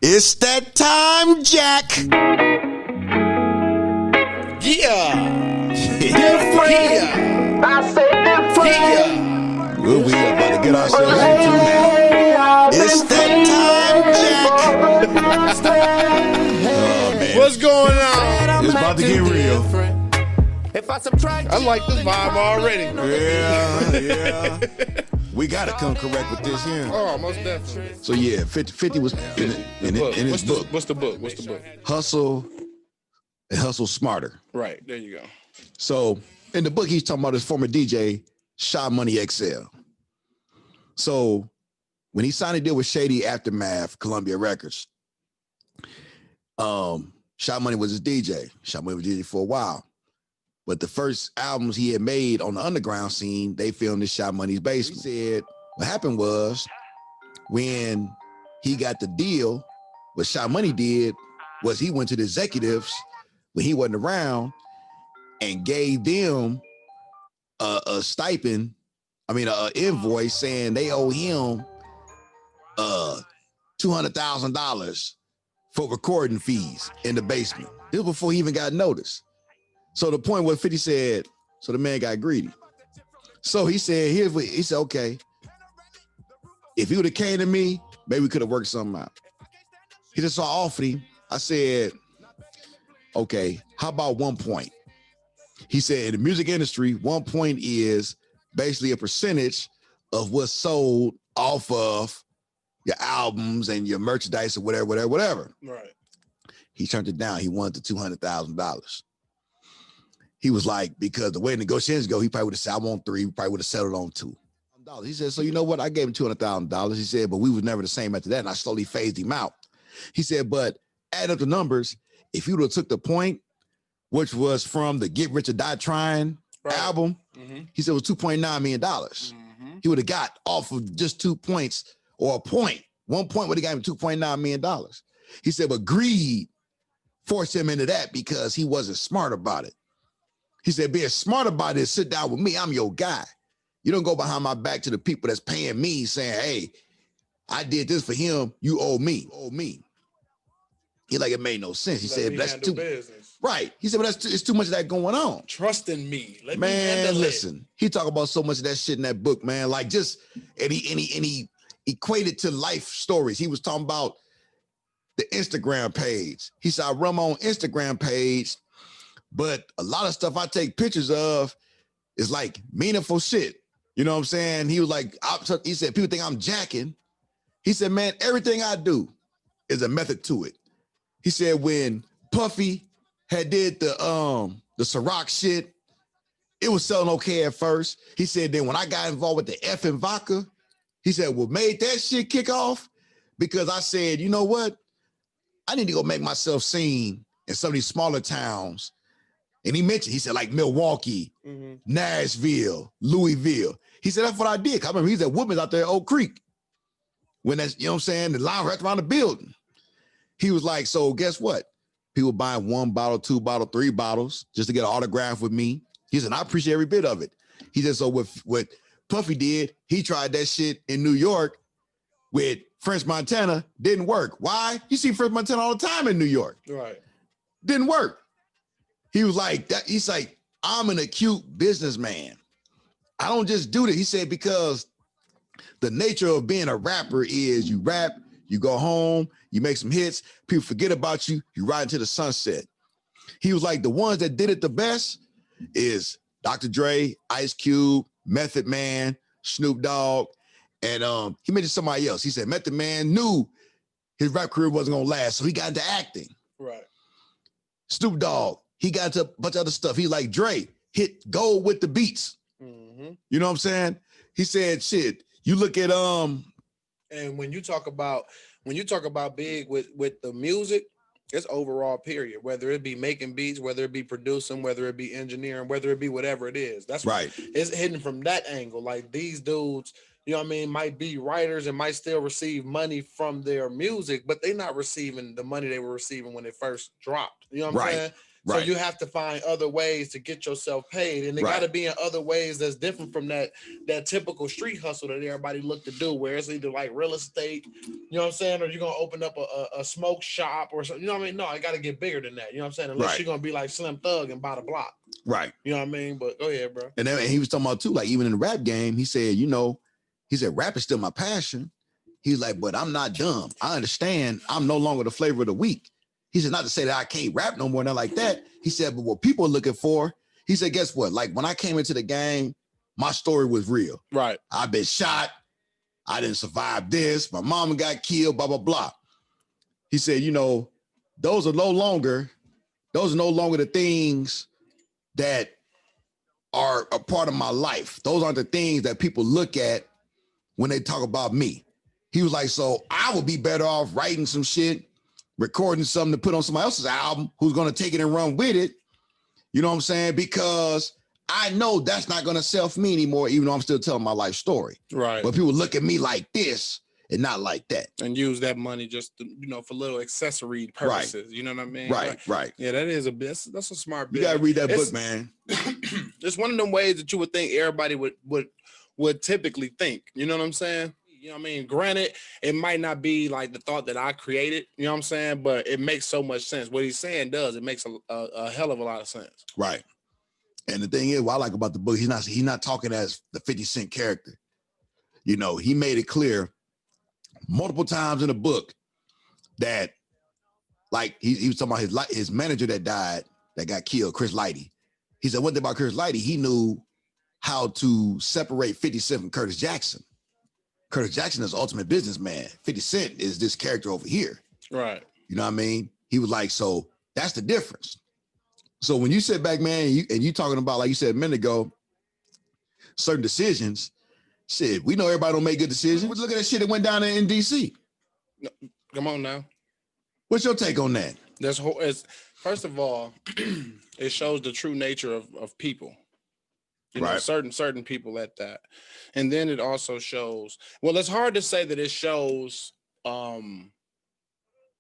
It's that time, Jack. Yeah. Yeah. I say different. Yeah. Well, we about to get ourselves into now. It's that time, Jack. Oh, man. What's going on? It's about to get real. I like this vibe already. Yeah. We got to come correct with this here. Oh, most definitely. So, yeah, 50 was in his book. What's the book? Hustle and Hustle Smarter. Right, there you go. So, in the book, he's talking about his former DJ, Shy Money XL. So, when he signed a deal with Shady Aftermath, Columbia Records, Shy Money was his DJ. Shy Money was DJ for a while. But the first albums he had made on the underground scene, they filmed in Shy Money's basement. He said what happened was when he got the deal, what Shy Money did was he went to the executives when he wasn't around and gave them a stipend, an invoice saying they owe him $200,000 for recording fees in the basement. This was before he even got noticed. So the point was 50 said, so the man got greedy. So he said, he said, okay, if he would have came to me, maybe we could have worked something out. He just saw offered him. I said, okay, how about 1 point? He said, in the music industry, 1 point is basically a percentage of what's sold off of your albums and your merchandise or whatever. Right. He turned it down. He wanted the $200,000. He was like, because the way negotiations go, he probably would have said, I want 3, probably would have settled on $2. He said, so you know what? I gave him $200,000. He said, but we was never the same after that. And I slowly phased him out. He said, but add up the numbers. If you would have took the point, which was from the Get Rich or Die Trying album, he said it was $2.9 million. He would have got off of just 2 points or a point. 1 point would have got him $2.9 million. He said, but greed forced him into that because he wasn't smart about it. He said, being smart about it is sit down with me. I'm your guy. You don't go behind my back to the people that's paying me saying, hey, I did this for him. You owe me. He like, it made no sense. He said, that's too business. Right. He said, but it's too much of that going on. Trust in me. Let me man, listen. He talk about so much of that shit in that book, man. Like just, and he equated to life stories. He was talking about the Instagram page. He said, I run my own Instagram page, but a lot of stuff I take pictures of is like meaningful shit. You know what I'm saying? He was like, he said, people think I'm jacking. He said, man, everything I do is a method to it. He said, when Puffy had did the Ciroc shit, it was selling okay at first. He said, then when I got involved with the F and vodka, he said, what made that shit kick off? Because I said, you know what? I need to go make myself seen in some of these smaller towns. And he said, like Milwaukee, Nashville, Louisville. He said, that's what I did. I remember he's at Woodman's out there at Oak Creek. When that's, you know what I'm saying? The line right around the building. He was like, so guess what? People buying 1 bottle, 2 bottle, 3 bottles just to get an autograph with me. He said, I appreciate every bit of it. He said, so what Puffy did, he tried that shit in New York with French Montana, didn't work. Why? You see French Montana all the time in New York. Right. Didn't work. He was like, he's like, I'm an acute businessman. I don't just do this. He said, because the nature of being a rapper is you rap, you go home, you make some hits, people forget about you, you ride into the sunset. He was like, the ones that did it the best is Dr. Dre, Ice Cube, Method Man, Snoop Dogg, and he mentioned somebody else. He said Method Man knew his rap career wasn't gonna last, so he got into acting. Right. Snoop Dogg, he got into a bunch of other stuff. He like Dre, hit gold with the beats. You know what I'm saying? He said, shit, you look at and when you talk about big with the music, it's overall period, whether it be making beats, whether it be producing, whether it be engineering, whether it be whatever it is. That's right. It's hidden from that angle. Like these dudes you know what I mean, might be writers and might still receive money from their music, but they're not receiving the money they were receiving when it first dropped. You know what I'm Right. saying? So Right. you have to find other ways to get yourself paid, and it got Right. to be in other ways that's different from that typical street hustle that everybody look to do, where it's either like real estate, you know what I'm saying, or you're gonna open up a smoke shop or something. You know what I mean? No, I got to get bigger than that. You know what I'm saying? Unless Right. you're gonna be like Slim Thug and buy the block. Right. You know what I mean? But go ahead, bro. And then he was talking about too, like even in the rap game, he said, he said, rap is still my passion. He's like, but I'm not dumb. I understand I'm no longer the flavor of the week. He said, not to say that I can't rap no more, not like that. He said, but what people are looking for, he said, guess what? Like when I came into the game, my story was real. Right. I've been shot. I didn't survive this. My mama got killed, blah, blah, blah. He said, those are no longer the things that are a part of my life. Those aren't the things that people look at when they talk about me. He was like, so I would be better off writing some shit, recording something to put on somebody else's album who's going to take it and run with it. You know what I'm saying? Because I know that's not going to sell for me anymore, even though I'm still telling my life story. Right. But people look at me like this and not like that. And use that money just to, for little accessory purposes. Right. You know what I mean? Right. Yeah, that is that's a smart business. You got to read that book, man. It's one of them ways that you would think everybody would typically think. You know what I'm saying? You know what I mean? Granted, it might not be like the thought that I created, you know what I'm saying? But it makes so much sense. What he's saying it makes a hell of a lot of sense. Right. And the thing is, what I like about the book, he's not talking as the 50 Cent character. He made it clear multiple times in the book that, like, he was talking about his manager that died, that got killed, Chris Lighty. He said one thing about Chris Lighty, he knew how to separate 50 Cent from Curtis Jackson. Curtis Jackson is the ultimate businessman. 50 Cent is this character over here. Right. You know what I mean? He was like, so that's the difference. So when you sit back, man, and you talking about, like you said a minute ago, certain decisions, shit, we know everybody don't make good decisions. Look at that shit that went down in DC. Come on now. What's your take on that? First of all, it shows the true nature of people. Right. Certain people at that. And then it also shows, well, it's hard to say that it shows the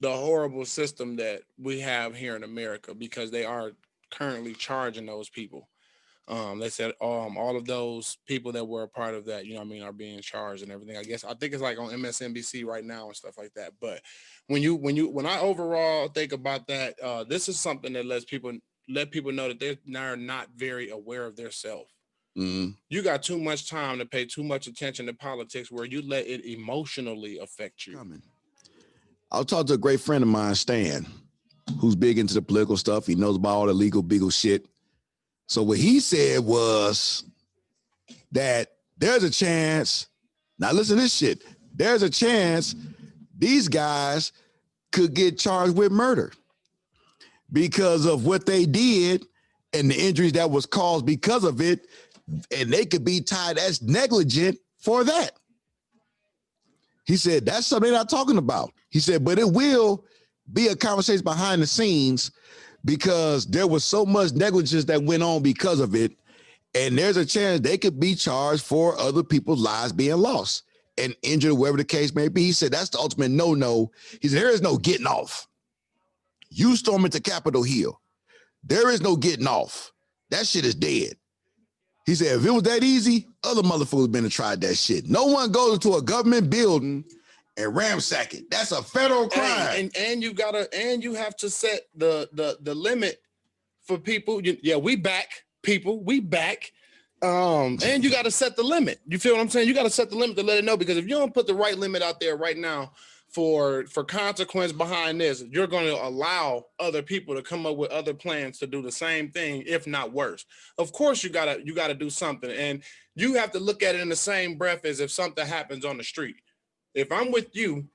horrible system that we have here in America, because they are currently charging those people. They said all of those people that were a part of that, are being charged and everything. I think it's like on MSNBC right now and stuff like that. But when I overall think about that, this is something that let people know that they're not very aware of their self. Mm-hmm. You got too much time to pay too much attention to politics, where you let it emotionally affect you. I'll talk to a great friend of mine, Stan, who's big into the political stuff. He knows about all the legal beagle shit. So what he said was that there's a chance, now listen to this shit, there's a chance these guys could get charged with murder because of what they did and the injuries that was caused because of it, and they could be tied as negligent for that. He said, that's something they're not talking about. He said, but it will be a conversation behind the scenes because there was so much negligence that went on because of it. And there's a chance they could be charged for other people's lives being lost and injured, whatever the case may be. He said, that's the ultimate no-no. He said, there is no getting off. You storm into Capitol Hill. There is no getting off. That shit is dead. He said, if it was that easy, other motherfuckers been to try that shit. No one goes into a government building and ransack it. That's a federal crime. And you have to set the limit for people. We back people. We back. And you got to set the limit. You feel what I'm saying? You got to set the limit to let it know, because if you don't put the right limit out there right now for consequence behind this, you're going to allow other people to come up with other plans to do the same thing, if not worse. Of course, you gotta do something, and you have to look at it in the same breath as if something happens on the street. If I'm with you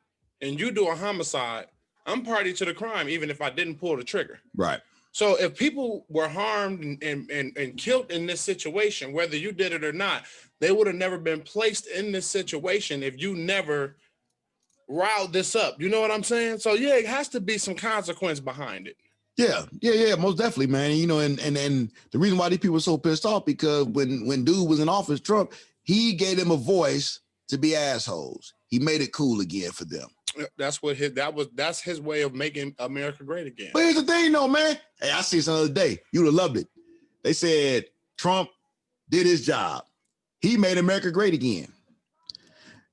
and you do a homicide, I'm party to the crime, even if I didn't pull the trigger. Right. So if people were harmed and killed in this situation, whether you did it or not, they would have never been placed in this situation if you never riled this up. You know what I'm saying? So yeah, it has to be some consequence behind it. Yeah, most definitely, man. And the reason why these people are so pissed off, because when dude was in office, Trump, he gave them a voice to be assholes. He made it cool again for them. That's his way of making America great again. But here's the thing, though, man. Hey, I see this the other day. You'd have loved it. They said Trump did his job. He made America great again.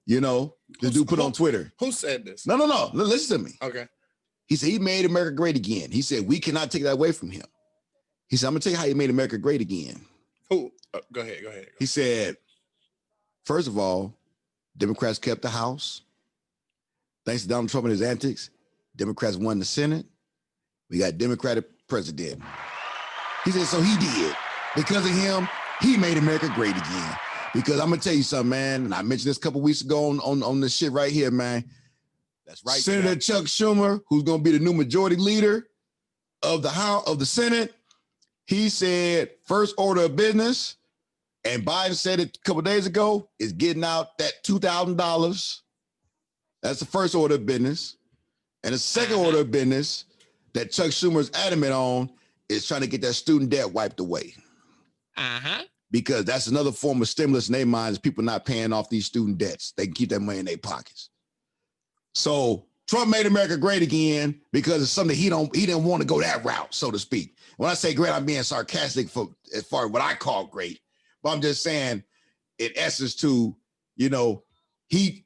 You know, the dude put on Twitter. Who said this? No. Listen to me. Okay. He said he made America great again. He said we cannot take that away from him. He said, I'm gonna tell you how he made America great again. Who? Go ahead. He said, first of all, Democrats kept the House. Thanks to Donald Trump and his antics, Democrats won the Senate. We got Democratic president. He said, so he did. Because of him, he made America great again. Because I'm gonna tell you something, man, and I mentioned this a couple weeks ago on this shit right here, man. That's right. Senator Chuck Schumer, who's gonna be the new majority leader of the House of the Senate, he said first order of business, and Biden said it a couple days ago, is getting out that $2,000. That's the first order of business. And the second order of business that Chuck Schumer is adamant on is trying to get that student debt wiped away. Because that's another form of stimulus in their minds, people not paying off these student debts. They can keep that money in their pockets. So Trump made America great again because it's something he didn't want to go that route, so to speak. When I say great, I'm being sarcastic for as far as what I call great. But I'm just saying, in essence, to, you know,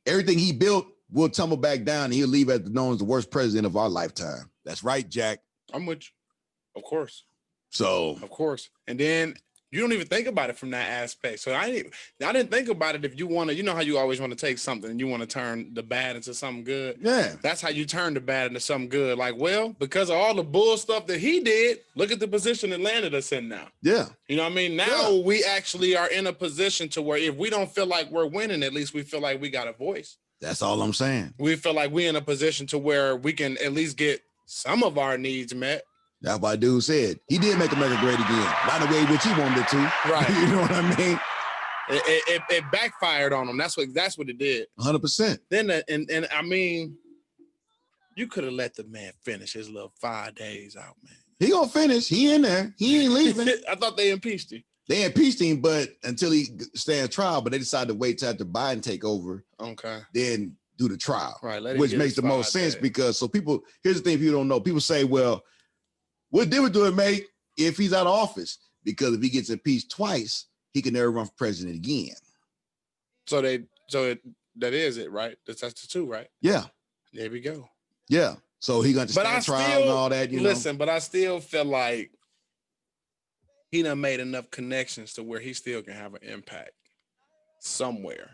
everything he built will tumble back down and he'll leave as known as the worst president of our lifetime. That's right, Jack. I'm with you. Of course. So of course. And then you don't even think about it from that aspect. So I didn't think about it. If you want to, you know how you always want to take something and you want to turn the bad into something good. Yeah. That's how you turn the bad into something good. Like, well, because of all the bull stuff that he did, look at the position it landed us in now. Yeah. You know what I mean? Now we actually are in a position to where if we don't feel like we're winning, at least we feel like we got a voice. That's all I'm saying. We feel like we're in a position to where we can at least get some of our needs met. That's what dude said. He did make America great again. Not the way which he wanted it to. Right. You know what I mean? It backfired on him. That's what it did. 100%. Then and I mean, you could have let the man finish his little 5 days out, man. He gonna finish. He in there. He ain't leaving. I thought they impeached him. They impeached him, but until he stands trial, but they decided to wait till after Biden take over. Okay. Then do the trial. Right. Which makes the most sense because here's the thing people don't know. People say, well, what difference do it make if he's out of office? Because if he gets impeached twice, he can never run for president again. So that is it, right? That's the two, right? Yeah. There we go. Yeah. So he got to stand trial and all that, you know. Listen, but I still feel like he done made enough connections to where he still can have an impact somewhere.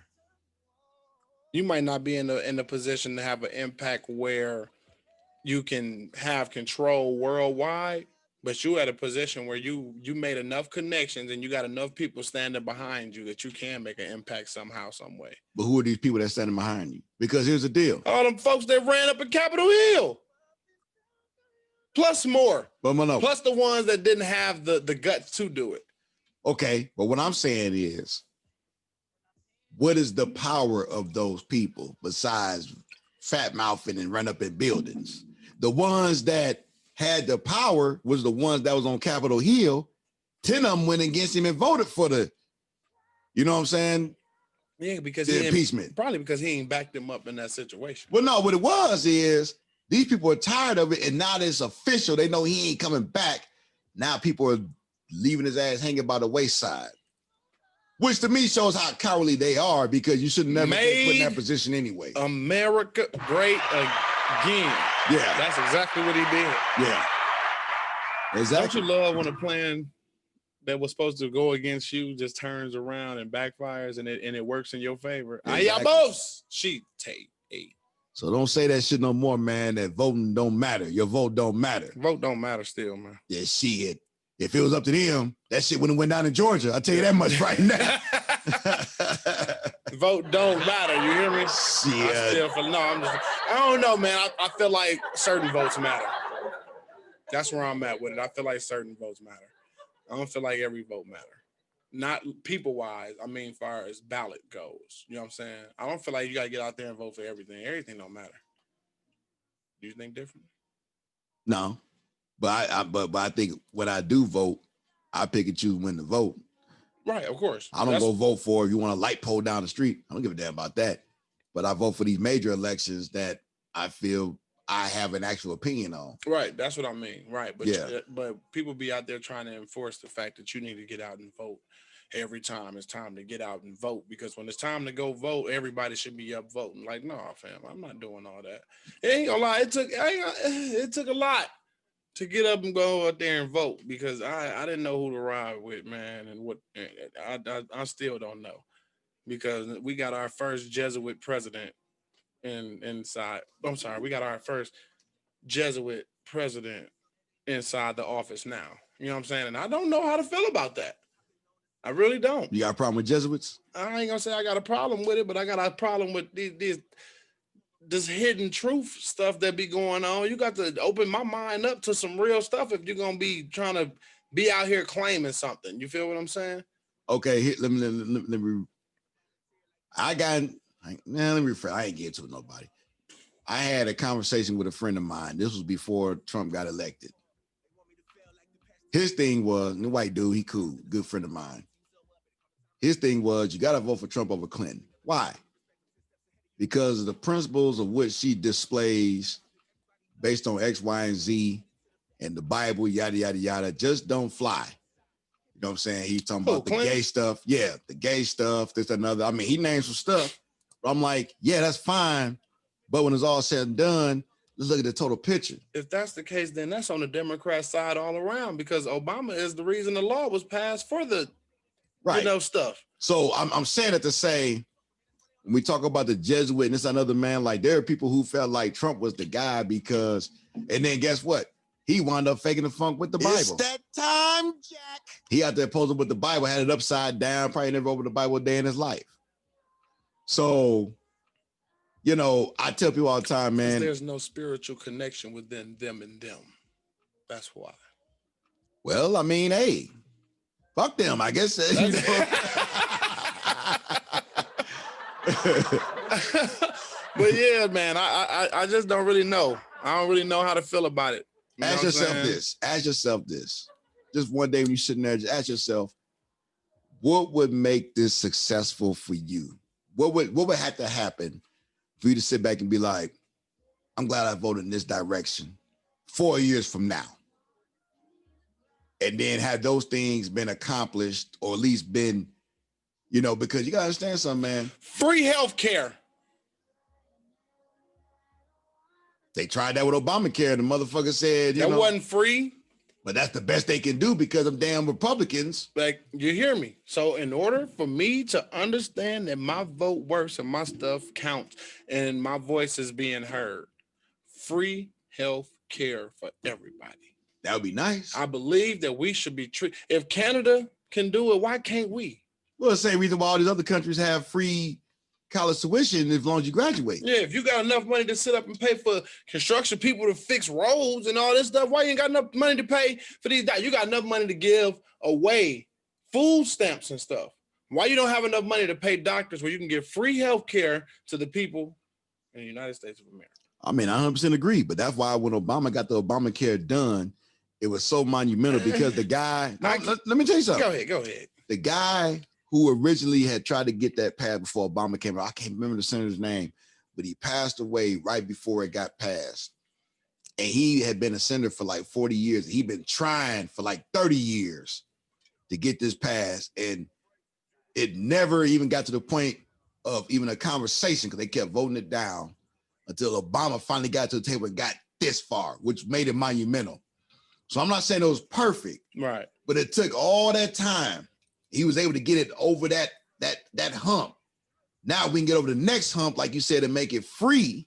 You might not be in the position to have an impact where you can have control worldwide, but you at a position where you made enough connections and you got enough people standing behind you that you can make an impact somehow, some way. But who are these people that's standing behind you? Because here's the deal. All them folks that ran up in Capitol Hill. Plus more. But no. Plus the ones that didn't have the guts to do it. Okay, but what I'm saying is, what is the power of those people besides fat mouthing and run up in buildings? The ones that had the power was the ones that was on Capitol Hill. 10 of them went against him and voted for the, you know what I'm saying? Yeah, because the impeachment. Probably because he ain't backed them up in that situation. Well, no, what it was is these people are tired of it, and now that it's official, they know he ain't coming back. Now people are leaving his ass hanging by the wayside. Which to me shows how cowardly they are, because you should never get put in that position anyway. America great again. Yeah. That's exactly what he did. Yeah. Exactly. Don't you love when a plan that was supposed to go against you just turns around and backfires and it works in your favor? Exactly. Ayabos, she take eight. So don't say that shit no more, man, that voting don't matter. Your vote don't matter. Vote don't matter still, man. Yeah, shit. If it was up to them, that shit wouldn't have went down in Georgia. I'll tell you that much right now. Vote don't matter. You hear me? Shit. I don't know, man. I feel like certain votes matter. That's where I'm at with it. I feel like certain votes matter. I don't feel like every vote matter. Not people-wise. I mean, as far as ballot goes. You know what I'm saying? I don't feel like you got to get out there and vote for everything. Everything don't matter. Do you think different? No. But I think when I do vote, I pick and choose when to vote. Right, of course. I don't go vote for if you want a light pole down the street. I don't give a damn about that. But I vote for these major elections that I feel I have an actual opinion on. Right, that's what I mean. Right, but Yeah. but people be out there trying to enforce the fact that you need to get out and vote every time it's time to get out and vote, because when it's time to go vote, everybody should be up voting. Like, no, fam, I'm not doing all that. It ain't gonna lie, it took a lot to get up and go out there and vote, because I didn't know who to ride with, man, and what I still don't know, because we got our first Jesuit president inside. I'm sorry, we got our first Jesuit president inside the office now. You know what I'm saying? And I don't know how to feel about that. I really don't. You got a problem with Jesuits? I ain't gonna say I got a problem with it, but I got a problem with this hidden truth stuff that be going on. You got to open my mind up to some real stuff if you're gonna be trying to be out here claiming something. You feel what I'm saying? Okay, let me. Let me rephrase. I ain't getting to it, nobody. I had a conversation with a friend of mine. This was before Trump got elected. His thing was, the white dude, he cool, good friend of mine. His thing was, you got to vote for Trump over Clinton. Why? Because of the principles of which she displays based on X, Y, and Z and the Bible, yada, yada, yada, just don't fly. You know what I'm saying? He's talking about the gay stuff. Yeah, the gay stuff, this, another. I mean, he named some stuff. But I'm like, yeah, that's fine. But when it's all said and done, let's look at the total picture. If that's the case, then that's on the Democrat side all around, because Obama is the reason the law was passed for the, stuff. So I'm saying it to say, when we talk about the Jesuit and this another man, like there are people who felt like Trump was the guy because, and then guess what? He wound up faking the funk with the Bible. It's that time, Jack. He out there posing with the Bible, had it upside down, probably never opened the Bible a day in his life. So, I tell people all the time, man. There's no spiritual connection within them and them. That's why. Well, I mean, hey, fuck them, I guess. But yeah, man, I just don't really know. I don't really know how to feel about it. Ask yourself this. Just one day when you're sitting there, just ask yourself, what would make this successful for you? What would have to happen for you to sit back and be like, I'm glad I voted in this direction 4 years from now? And then have those things been accomplished, or at least been, because you gotta understand something, man. Free healthcare. They tried that with Obamacare. The motherfucker said, that wasn't free. But that's the best they can do because of damn Republicans. Like, you hear me? So in order for me to understand that my vote works and my stuff counts and my voice is being heard, free health care for everybody. That would be nice. I believe that we should be treated. If Canada can do it, why can't we? Well, the same reason why all these other countries have free college tuition as long as you graduate. Yeah, if you got enough money to sit up and pay for construction people to fix roads and all this stuff, why you ain't got enough money to pay for these? You got enough money to give away food stamps and stuff. Why you don't have enough money to pay doctors where you can give free health care to the people in the United States of America? I mean, I 100% agree, but that's why when Obama got the Obamacare done, it was so monumental because the guy, let me tell you something. Go ahead. The guy who originally had tried to get that passed before Obama came out, I can't remember the senator's name, but he passed away right before it got passed. And he had been a senator for like 40 years. He'd been trying for like 30 years to get this passed. And it never even got to the point of even a conversation because they kept voting it down until Obama finally got to the table and got this far, which made it monumental. So I'm not saying it was perfect, right? But it took all that time. He was able to get it over that hump. Now we can get over the next hump, like you said, and make it free.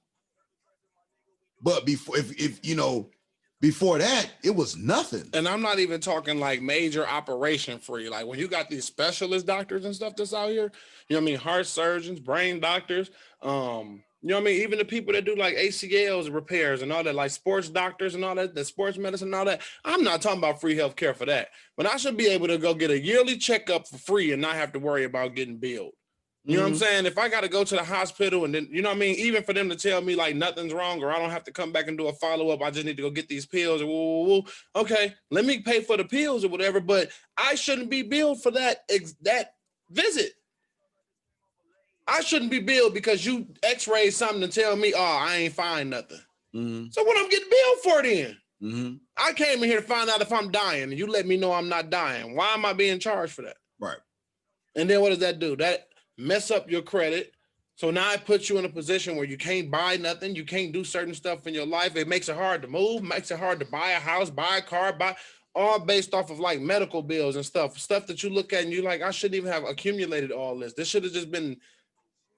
But before, before that, it was nothing. And I'm not even talking like major operation free. Like when you got these specialist doctors and stuff that's out here, you know what I mean? Heart surgeons, brain doctors, you know what I mean? Even the people that do like ACLs repairs and all that, like sports doctors and all that, the sports medicine and all that. I'm not talking about free health care for that. But I should be able to go get a yearly checkup for free and not have to worry about getting billed. You know what I'm saying? If I got to go to the hospital and then, you know what I mean? Even for them to tell me like nothing's wrong or I don't have to come back and do a follow-up, I just need to go get these pills. Or okay, let me pay for the pills or whatever, but I shouldn't be billed for that visit. I shouldn't be billed because you x-rayed something and tell me, oh, I ain't find nothing. So what I'm getting billed for then? I came in here to find out if I'm dying and you let me know I'm not dying. Why am I being charged for that? Right. And then what does that do? That mess up your credit. So now it puts you in a position where you can't buy nothing. You can't do certain stuff in your life. It makes it hard to move, makes it hard to buy a house, buy a car, all based off of like medical bills and stuff that you look at and you're like, I shouldn't even have accumulated all this. This should have just been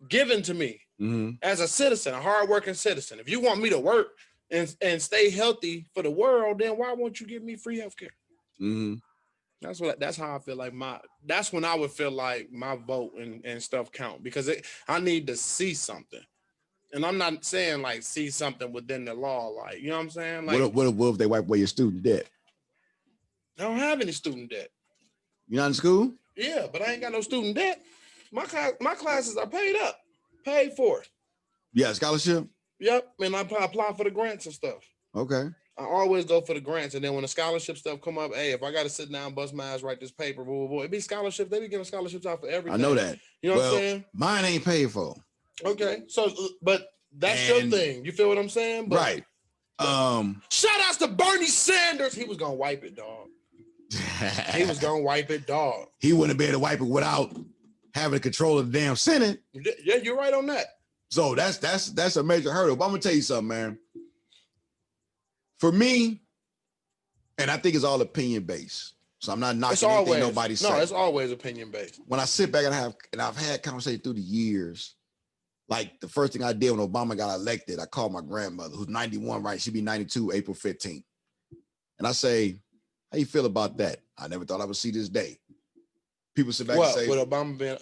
given to me as a citizen, a hardworking citizen. If you want me to work and stay healthy for the world, then why won't you give me free healthcare? That's how I feel like that's when I would feel like my vote and stuff count because I need to see something. And I'm not saying like see something within the law, like, you know what I'm saying? Like, what if they wipe away your student debt? I don't have any student debt. You're not in school? Yeah, but I ain't got no student debt. My classes are paid for. Yeah, scholarship? Yep, and I apply for the grants and stuff. Okay. I always go for the grants, and then when the scholarship stuff come up, hey, if I got to sit down, bust my ass, write this paper, it be scholarships. They be giving scholarships out for everything. I know that. You know what I'm saying? Mine ain't paid for. Okay, so but that's your thing. You feel what I'm saying? But, right. Shout outs to Bernie Sanders. He was gonna wipe it, dog. He was gonna wipe it, dog. He wouldn't be able to wipe it without having control of the damn Senate. Yeah, you're right on that. So that's a major hurdle. But I'm gonna tell you something, man. For me, and I think it's all opinion based. So I'm not knocking anything nobody says. No, it's always opinion based. When I sit back and I've had conversations through the years, like the first thing I did when Obama got elected, I called my grandmother, who's 91, right? She'll be 92 April 15th. And I say, how you feel about that? I never thought I would see this day. People sit back and say, with Obama being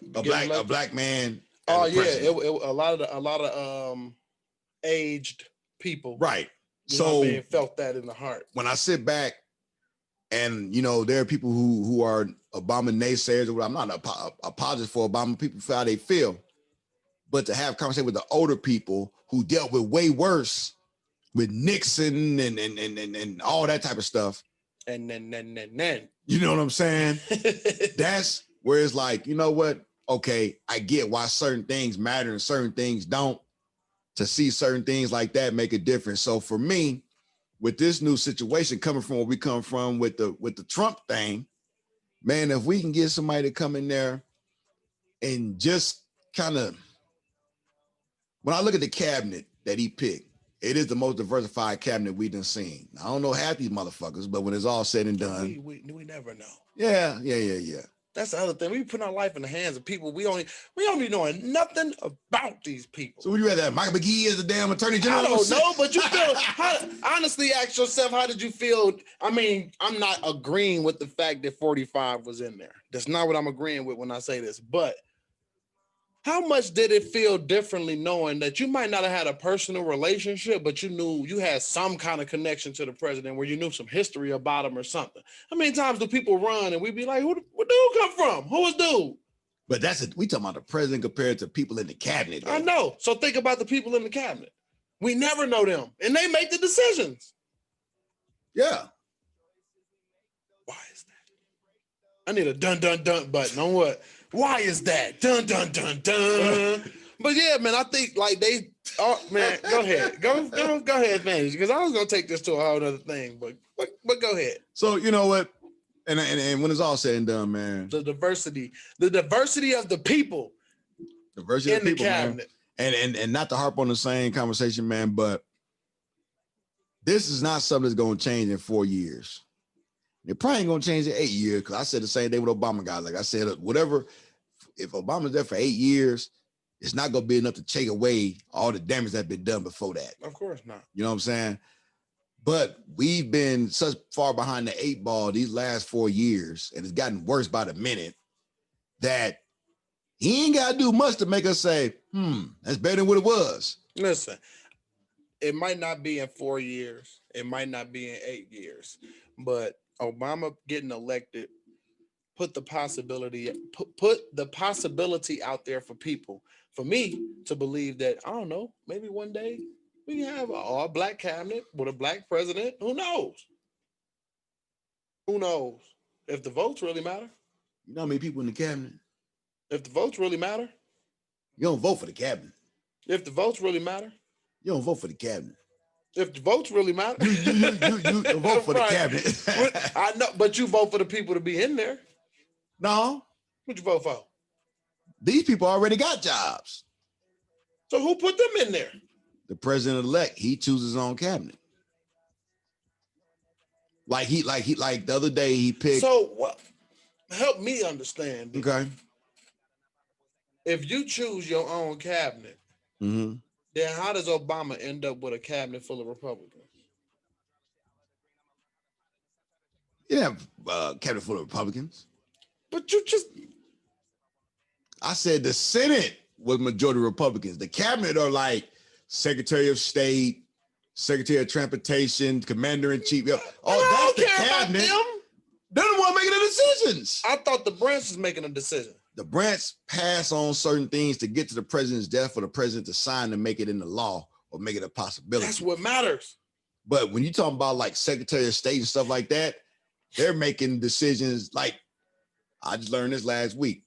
a black man. Oh yeah, a lot of aged people, right? So felt that in the heart. When I sit back, and there are people who are Obama naysayers, or I'm not an apologist for Obama. People feel how they feel, but to have conversation with the older people who dealt with way worse, with Nixon and all that type of stuff, and then you know what I'm saying? That's where it's like, you know what? Okay, I get why certain things matter and certain things don't. To see certain things like that make a difference. So for me, with this new situation coming from where we come from with the Trump thing, man, if we can get somebody to come in there and just kind of, when I look at the cabinet that he picked, it is the most diversified cabinet we've done seen. I don't know half these motherfuckers, but when it's all said and done, we never know. Yeah. That's the other thing. We put our life in the hands of people we don't be knowing nothing about these people. So would you rather have Michael McGee as the damn attorney general? I don't know, but you feel. Honestly, ask yourself, how did you feel? I mean, I'm not agreeing with the fact that 45 was in there. That's not what I'm agreeing with when I say this. But how much did it feel differently knowing that you might not have had a personal relationship, but you knew you had some kind of connection to the president where you knew some history about him or something? How many times do people run and we be like, where dude come from? Who is dude? But we talking about the president compared to people in the cabinet. Though. I know. So think about the people in the cabinet. We never know them and they make the decisions. Yeah. Why is that? I need a dun dun dun button on what? Why is that? Dun dun dun dun. But yeah, man, I think like man, go ahead. Go ahead, man. Because I was gonna take this to a whole other thing, but go ahead. So you know what? And when it's all said and done, man. The diversity of the people. Diversity of the people, cabinet. Man. And not to harp on the same conversation, man, but this is not something that's gonna change in 4 years. It probably ain't gonna change in 8 years, because I said the same thing with Obama guy. Like I said, whatever, if Obama's there for 8 years, it's not gonna be enough to take away all the damage that's been done before that. Of course not. You know what I'm saying? But we've been such far behind the 8 ball these last 4 years, and it's gotten worse by the minute, that he ain't gotta do much to make us say, that's better than what it was. Listen, it might not be in 4 years, it might not be in 8 years, but Obama getting elected put the possibility out there for people, for me to believe that, I don't know, maybe one day we can have an all-black cabinet with a black president. Who knows? Who knows? If the votes really matter. You know how many people in the cabinet? If the votes really matter. You don't vote for the cabinet. If the votes really matter. You don't vote for the cabinet. If the votes really matter. You vote for the cabinet. I know, but you vote for the people to be in there. No. What you vote for? These people already got jobs. So who put them in there? The president-elect, he chooses his own cabinet. Like the other day he picked. So what? Help me understand. Okay. If you choose your own cabinet, Mm-hmm. then how does Obama end up with a cabinet full of Republicans? Yeah, cabinet full of Republicans. But you just. I said the Senate was majority Republicans. The cabinet are like Secretary of State, Secretary of Transportation, Commander-in-Chief. Oh, that's the cabinet. They're the one making the decisions. I thought the branch was making a decision. The branch pass on certain things to get to the president's death for the president to sign to make it into law or make it a possibility. That's what matters. But when you talk about like Secretary of State and stuff like that, they're making decisions. Like I just learned this last week.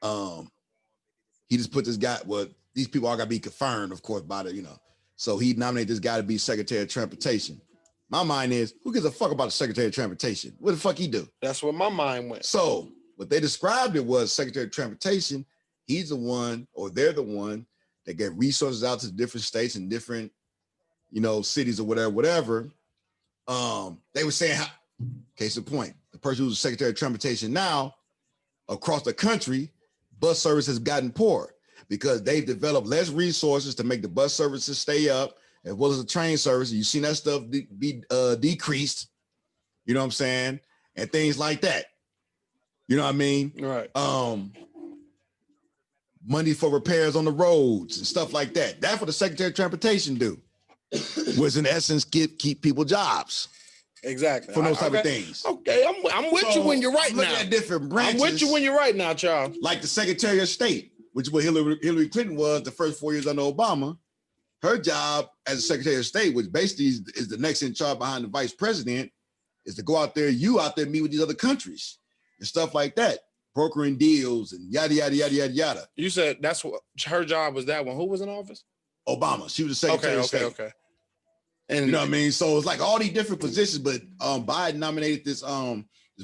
He just put this guy. Well, these people all got to be confirmed, of course, by the So he nominated this guy to be Secretary of Transportation. My mind is, who gives a fuck about the Secretary of Transportation? What the fuck he do? That's where my mind went. So what they described it was Secretary of Transportation. He's the one, or they're the one that get resources out to different states and different, cities or whatever. They were saying, case in point, the person who's the Secretary of Transportation now, across the country, bus service has gotten poor because they've developed less resources to make the bus services stay up, as well as the train service. You've seen that stuff be decreased, you know what I'm saying? And things like that. You know what I mean? Right. Money for repairs on the roads and stuff like that. That's what the Secretary of Transportation do. Was in essence keep people jobs. Exactly. For those type of things. Okay, I'm with you when you're right now. At different branches. I'm with you when you're right now, Charles. Like the Secretary of State, which is what Hillary Clinton was the first 4 years under Obama. Her job as a Secretary of State, which basically is the next in charge behind the vice president, is to go out there, meet with these other countries and stuff like that, brokering deals and yada, yada, yada, yada, yada. You said that's what her job was, that one. Who was in office? Obama. She was the Secretary of State. Okay. And you know what I mean? So it's like all these different positions, but Biden nominated this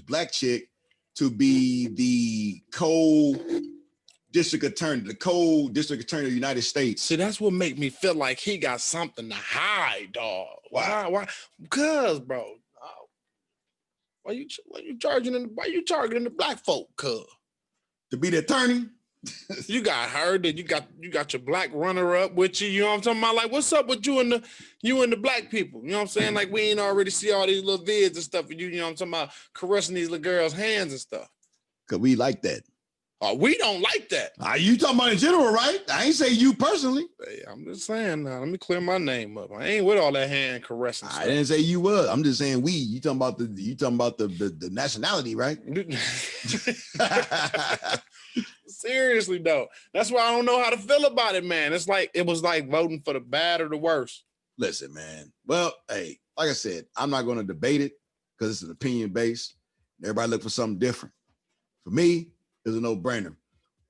black chick to be the co-district attorney of the United States. See, that's what make me feel like he got something to hide, dog. Why? Because, bro, why you targeting the black folk? Cuz to be the attorney. You got her, then you got your black runner-up with you. You know what I'm talking about? Like, what's up with you and the black people? You know what I'm saying? Like, we ain't already see all these little vids and stuff. You know what I'm talking about? Caressing these little girls' hands and stuff. Cause we like that. Oh, we don't like that. You talking about in general, right? I ain't say you personally. Hey, I'm just saying now. Let me clear my name up. I ain't with all that hand caressing stuff. I didn't say you was. I'm just saying we. You talking about the nationality, right? Seriously though, that's why I don't know how to feel about it, man. It was like voting for the bad or the worst. Listen, man. Well, hey, like I said, I'm not going to debate it because it's an opinion based. Everybody look for something different. For me, it's a no-brainer.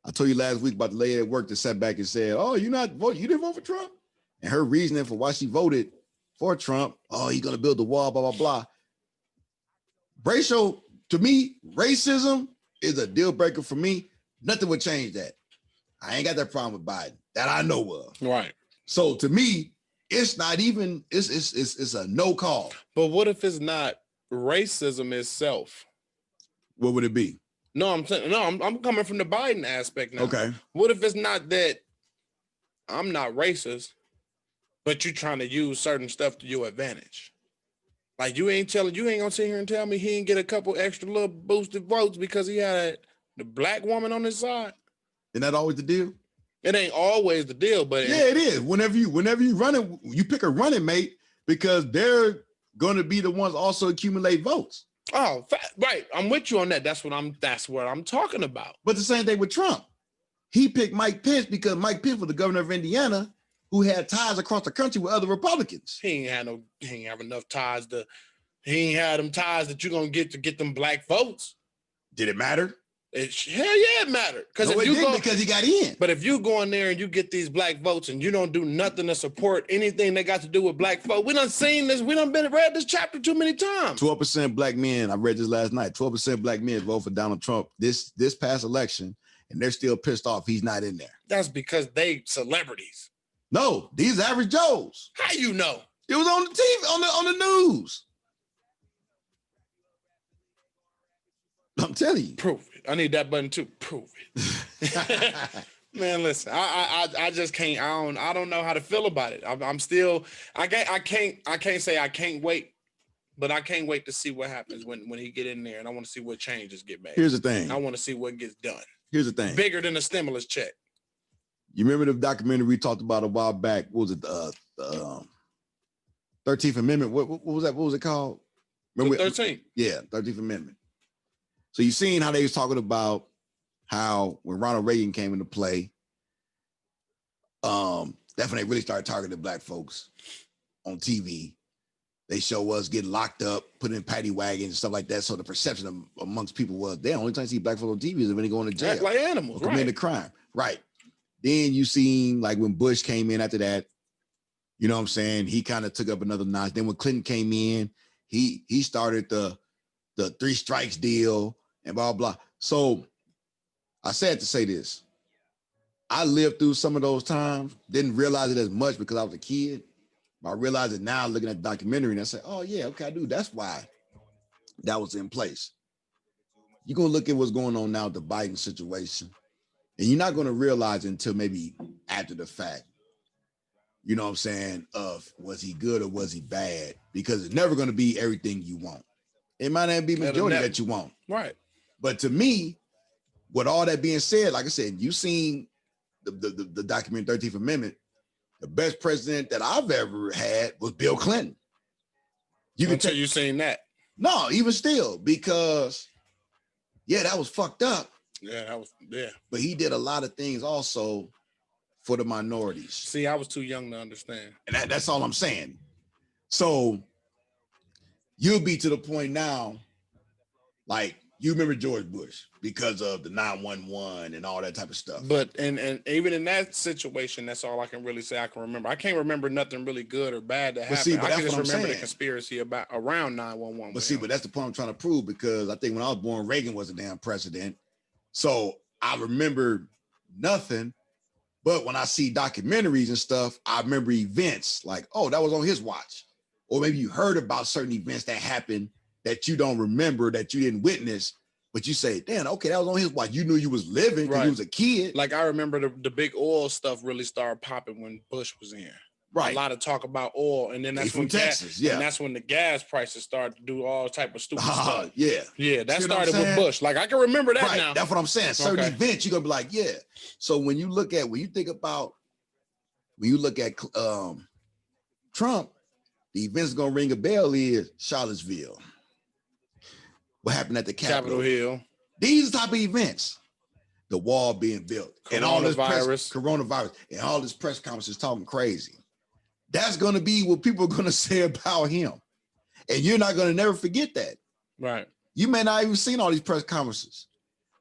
I told you last week about the lady at work that sat back and said, "Oh, you didn't vote for Trump?" And her reasoning for why she voted for Trump, "Oh, he's going to build the wall, blah blah blah." To me, racism is a deal breaker for me. Nothing would change that. I ain't got that problem with Biden that I know of. Right. So to me, it's not even, it's a no call. But what if it's not racism itself? What would it be? No, I'm coming from the Biden aspect now. Okay. What if it's not that I'm not racist, but you're trying to use certain stuff to your advantage? Like you ain't gonna sit here and tell me he didn't get a couple extra little boosted votes because he had the black woman on his side. Isn't that always the deal? It ain't always the deal, but yeah, it is. Whenever you run it, you pick a running mate because they're going to be the ones also accumulate votes. Oh, right. I'm with you on that. That's what I'm talking about. But the same thing with Trump. He picked Mike Pence because Mike Pence was the governor of Indiana who had ties across the country with other Republicans. He ain't have enough ties he ain't had them ties that you're gonna get them black votes. Did it matter? Hell yeah, it mattered. Because because he got in. But if you go in there and you get these black votes and you don't do nothing to support anything that got to do with black folk, we done seen this. We done read this chapter too many times. 12% black men. I read this last night. 12% black men vote for Donald Trump this past election, and they're still pissed off he's not in there. That's because they celebrities. No, these average Joes. How you know? It was on the TV, on the news. I'm telling you. Prove it. I need that button too. Prove it. Man, listen. I just can't. I don't know how to feel about it. I'm still. I can't say I can't wait, but I can't wait to see what happens when he get in there, and I want to see what changes get made. Here's the thing. I want to see what gets done. Here's the thing. Bigger than a stimulus check. You remember the documentary we talked about a while back? What was it? 13th Amendment. What was that? What was it called? Remember 13th. Yeah, 13th Amendment. So you seen how they was talking about how when Ronald Reagan came into play, that's when they really started targeting black folks on TV. They show us getting locked up, put in paddy wagons and stuff like that. So the perception amongst people was, the only time you see black folks on TV is when they go into jail. Act like animals, right? Commit a crime. Right. Then you seen like when Bush came in after that, you know what I'm saying? He kind of took up another notch. Then when Clinton came in, he started the 3 strikes deal and blah, blah. So I said to say this. I lived through some of those times, didn't realize it as much because I was a kid. But I realized it now looking at the documentary and I said, oh yeah, okay, I do. That's why that was in place. You're going to look at what's going on now with the Biden situation. And you're not going to realize it until maybe after the fact, you know what I'm saying, of was he good or was he bad? Because it's never going to be everything you want. It might not be majority that you want. Right. But to me, with all that being said, like I said, you seen the document 13th Amendment, the best president that I've ever had was Bill Clinton. You can tell you seen that. No, even still, because yeah, that was fucked up. Yeah, But he did a lot of things also for the minorities. See, I was too young to understand. And that's all I'm saying. So you'll be to the point now, like you remember George Bush because of the 911 and all that type of stuff. But and even in that situation, that's all I can really say I can remember. I can't remember nothing really good or bad that happened. I can just remember the conspiracy around 911. But see, but that's the point I'm trying to prove, because I think when I was born, Reagan was a damn president. So I remember nothing. But when I see documentaries and stuff, I remember events like, oh, that was on his watch. Or maybe you heard about certain events that happened that you don't remember, that you didn't witness, but you say, damn, okay, that was on his watch. You knew you was living because you was a kid. Like I remember the big oil stuff really started popping when Bush was in. Right. A lot of talk about oil. And then that's when Texas, and that's when the gas prices started to do all type of stupid stuff. Yeah. Yeah, that started with Bush. Like I can remember that now. That's what I'm saying. Certain events, you're gonna be like, yeah. So when you look at Trump, the events gonna ring a bell is Charlottesville. What happened at the Capitol Hill. These type of events. The wall being built. And all this coronavirus and all this press conferences talking crazy. That's gonna be what people are gonna say about him. And you're not gonna never forget that. Right. You may not even seen all these press conferences,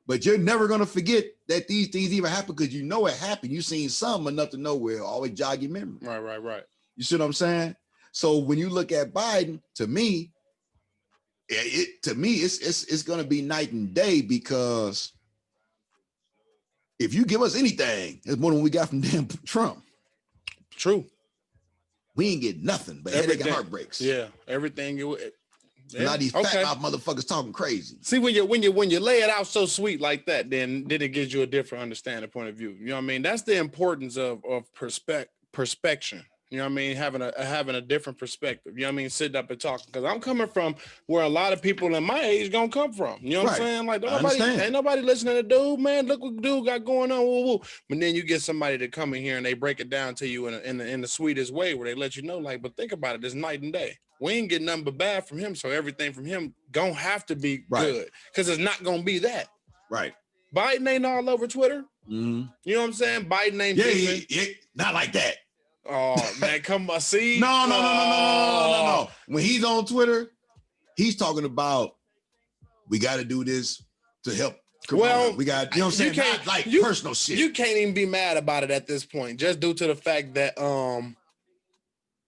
but you're never gonna forget that these things even happened, because you know it happened. You seen some enough to know where it'll always jog your memory. Right. You see what I'm saying? So when you look at Biden, to me, it's gonna be night and day, because if you give us anything, it's more than we got from damn Trump. True. We ain't get nothing but headache and heartbreaks. Yeah, everything. Now these fat mouth motherfuckers talking crazy. See, when you lay it out so sweet like that, then it gives you a different understanding point of view. You know what I mean? That's the importance of perspection. You know what I mean? Having a different perspective. You know what I mean? Sitting up and talking. Because I'm coming from where a lot of people in my age gonna come from. You know what I'm saying? Like ain't nobody listening to dude, man. Look what dude got going on. Woo, woo. But then you get somebody to come in here and they break it down to you in the sweetest way, where they let you know, like, but think about it, it's night and day. we ain't getting nothing but bad from him. So everything from him gonna have to be Right. good because it's not gonna be that. Right. Biden ain't all over Twitter. Mm-hmm. You know what I'm saying? Biden ain't not like that. Oh man, come on, see? No. When he's on Twitter, he's talking about we got to do this to help. Well, we got, you know what I'm saying? Not like personal shit. You can't even be mad about it at this point, just due to the fact that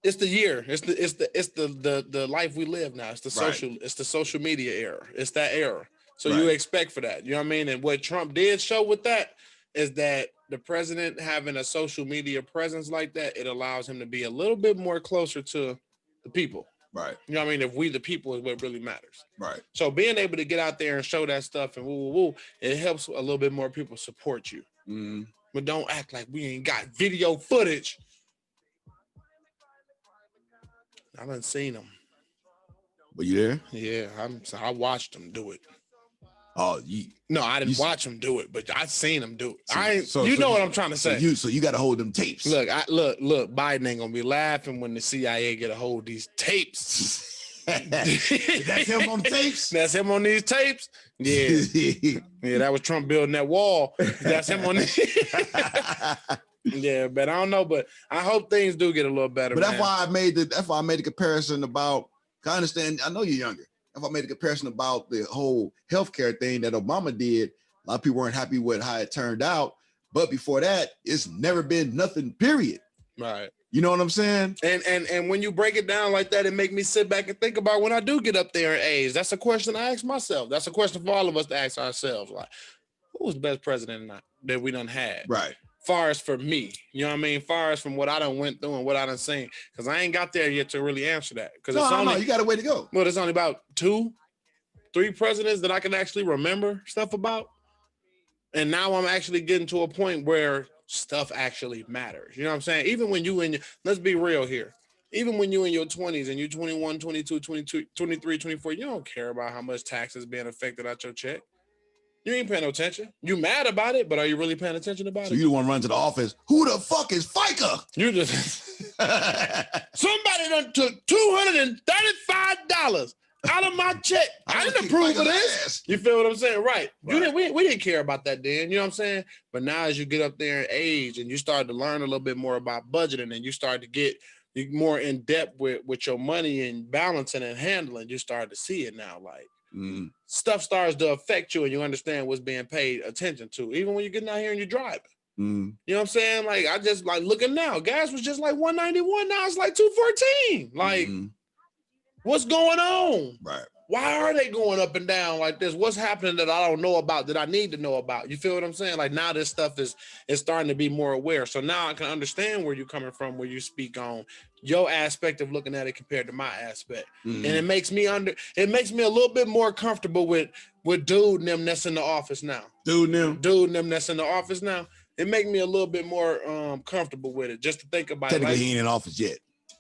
it's the year, it's the life we live now. It's the social media era. It's that era. So you expect for that. You know what I mean? And what Trump did show with that is that the president having a social media presence like that, it allows him to be a little bit more closer to the people. Right. You know what I mean? If we the people is what really matters. Right. So being able to get out there and show that stuff and woo, it helps a little bit more people support you. Mm-hmm. But don't act like we ain't got video footage. I done seen them. Were you there? Yeah, I watched them do it. Oh, no, I didn't watch them do it, but I seen them do it. You know what I'm trying to say. So you got to hold them tapes. Look, Biden ain't gonna be laughing when the CIA get a hold of these tapes. That's him on tapes. That's him on these tapes. Yeah, yeah, that was Trump building that wall. That's him on. Yeah, but I don't know, but I hope things do get a little better. But that's why I made the comparison about. I understand. I know you're younger. If I made a comparison about the whole healthcare thing that Obama did, a lot of people weren't happy with how it turned out. But before that, it's never been nothing, period. Right. You know what I'm saying? And when you break it down like that, it make me sit back and think about when I do get up there in age. That's a question I ask myself. That's a question for all of us to ask ourselves. Like, who was the best president that we done had? Right. Far as for me, you know what I mean? Far as from what I done went through and what I done seen, because I ain't got there yet to really answer that. Because you got a way to go. Well, there's only about 2-3 presidents that I can actually remember stuff about, and now I'm actually getting to a point where stuff actually matters. You know what I'm saying? Even when let's be real here. Even when you in your 20s and you're 21, 22, 22, 23, 24, you don't care about how much taxes being affected out your check. You ain't paying no attention. You mad about it, but are you really paying attention about it? So you don't want to run to the office. Who the fuck is FICA? You just somebody done took $235 out of my check. I didn't approve of this. You feel what I'm saying? Right. We didn't care about that then. You know what I'm saying? But now as you get up there in age and you start to learn a little bit more about budgeting and you start to get more in depth with your money and balancing and handling, you start to see it now. Like stuff starts to affect you and you understand what's being paid attention to, even when you're getting out here and you're driving. You know what I'm saying? Like, I just like looking now, gas was just like $191. Now it's like $214. Like, what's going on? Right. Why are they going up and down like this? What's happening that I don't know about that I need to know about? You feel what I'm saying? Like now this stuff is starting to be more aware. So now I can understand where you're coming from, where you speak on your aspect of looking at it compared to my aspect. And it makes me a little bit more comfortable with dude and them that's in the office now. Dude and them that's in the office now. It make me a little bit more comfortable with it, just to think about Technically, it. he ain't in office yet.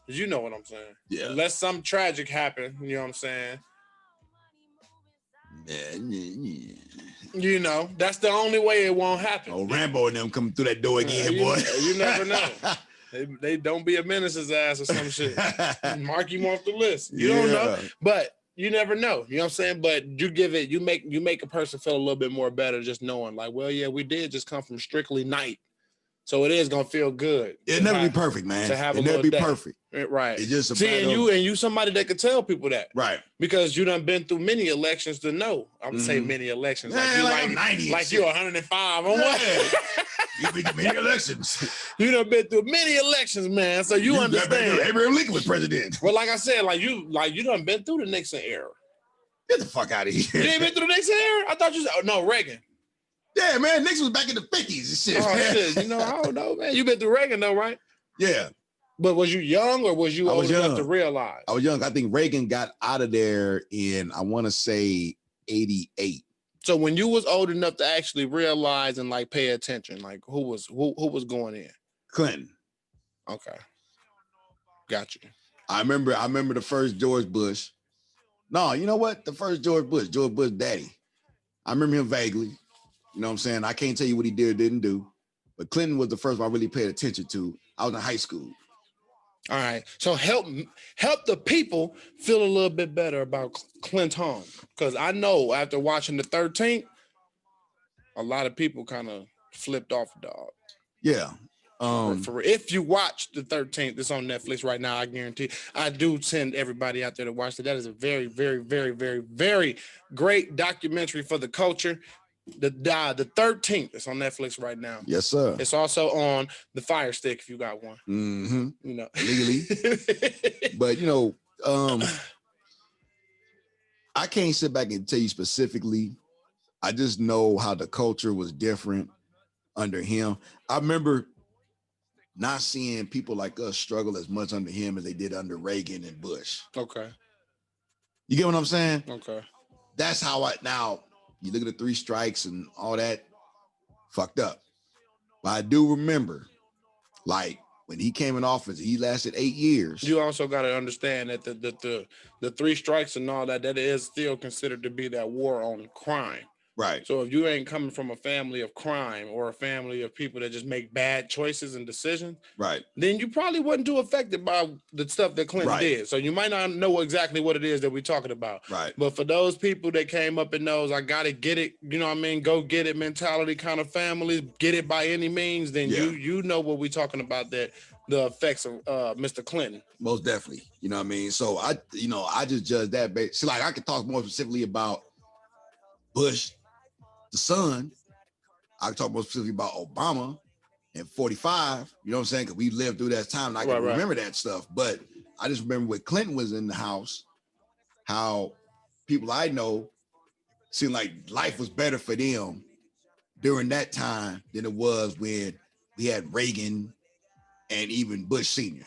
You know what I'm saying? Yeah. Unless something tragic happen, you know what I'm saying? You know, that's the only way it won't happen. Oh, Rambo and them coming through that door again, boy. You never know. They don't be a menace's ass or some shit. Mark him off the list. You don't know, but you never know. You know what I'm saying? But you make a person feel a little bit more better just knowing, like, well, yeah, we did just come from strictly night. So it is gonna feel good. It'll never be perfect, man. It'll never be perfect. Right. It's just and you somebody that could tell people that. Right. Because you done been through many elections to know. I would say many elections. Like 90. Like you're 105 on one. You've been through many elections. You done been through many elections, man. So you understand. Abraham Lincoln was president. Well, like I said, you done been through the Nixon era. Get the fuck out of here. You ain't been through the Nixon era? I thought you said, no, Reagan. Yeah, man, Nixon was back in the 50s and shit. Oh, shit. You know, I don't know, man. You been through Reagan though, right? Yeah. But was you young or was you old enough to realize? I was young. I think Reagan got out of there in, I want to say 88. So when you was old enough to actually realize and like pay attention, like who was going in? Clinton. Okay. Got you. I remember the first George Bush. No, you know what? The first George Bush daddy. I remember him vaguely. You know what I'm saying? I can't tell you what he did or didn't do. But Clinton was the first one I really paid attention to. I was in high school. All right. So help the people feel a little bit better about Clinton. Because I know after watching the 13th, a lot of people kind of flipped off, dog. Yeah. For if you watch the 13th, it's on Netflix right now. I guarantee. I do send everybody out there to watch it. That is a very, very, very, very, very great documentary for the culture. The 13th. It's on Netflix right now. Yes, sir. It's also on the Fire Stick if you got one. Mm-hmm. You know, legally. But I can't sit back and tell you specifically. I just know how the culture was different under him. I remember not seeing people like us struggle as much under him as they did under Reagan and Bush. Okay. You get what I'm saying? Okay. That's how now you look at the 3 strikes and all that, fucked up. But I do remember, like, when he came in office, he lasted 8 years. You also got to understand that the 3 strikes and all that is still considered to be that war on crime. Right. So if you ain't coming from a family of crime or a family of people that just make bad choices and decisions, right, then you probably wasn't too affected by the stuff that Clinton did. So you might not know exactly what it is that we're talking about. Right. But for those people that came up in those, I gotta get it, you know what I mean, go get it mentality kind of families, get it by any means, then you know what we're talking about, that the effects of Mr. Clinton. Most definitely. You know what I mean? So I just judge that. See, like I could talk more specifically about Bush, the son. I could talk more specifically about Obama and 45. You know what I'm saying? Because we lived through that time and I can remember that stuff. But I just remember when Clinton was in the house, how people I know seemed like life was better for them during that time than it was when we had Reagan and even Bush Sr.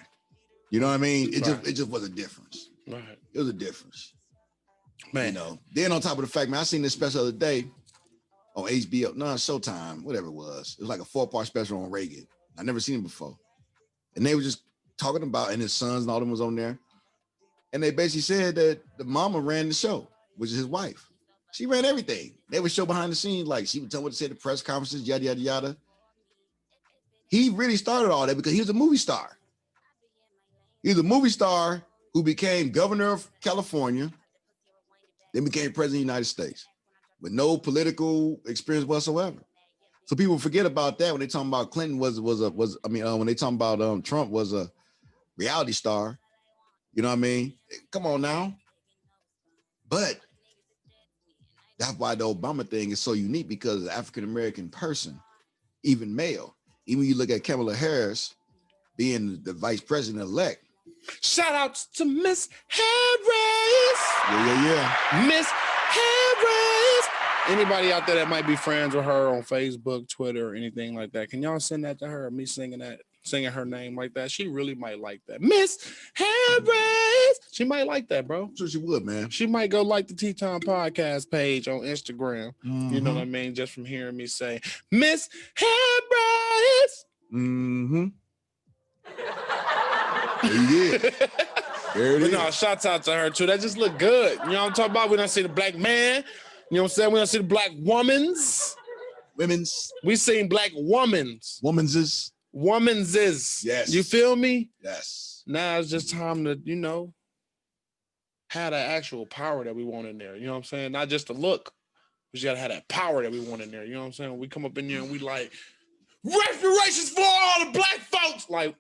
You know what I mean? It just was a difference. Right. It was a difference. Man. You know. Then on top of the fact, man, I seen this special the other day on HBO, Showtime, whatever it was. It was like a 4-part special on Reagan. I never seen it before. And they were just talking about, and his sons and all them was on there. And they basically said that the mama ran the show, which is his wife. She ran everything. They would show behind the scenes, like she would tell what to say at the press conferences, yada, yada, yada. He really started all that because he was a movie star. He was a movie star who became governor of California, then became president of the United States with no political experience whatsoever. So people forget about that when they talk about Clinton when they talk about Trump was a reality star. You know what I mean? Come on now. But that's why the Obama thing is so unique, because the African-American person, even male, even when you look at Kamala Harris being the vice president-elect. Shout out to Miss Harris. Yeah. Miss Harris. Anybody out there that might be friends with her on Facebook, Twitter, or anything like that, can y'all send that to her? Me singing her name like that. She really might like that. Miss Harris. She might like that, bro. I'm sure she would, man. She might go like the T-Time podcast page on Instagram. Mm-hmm. You know what I mean? Just from hearing me say, Miss Harris. Mm-hmm. Yeah. There it is. No, shouts out to her too. That just look good. You know what I'm talking about? We don't see the black man. You know what I'm saying? We don't see the black women's. We seen black women's. Women's. Yes. You feel me? Yes. Now it's just time to, have that actual power that we want in there. You know what I'm saying? Not just the look, but you gotta have that power that we want in there. You know what I'm saying? When we come up in here and we like, reparations for all the black folks. Like,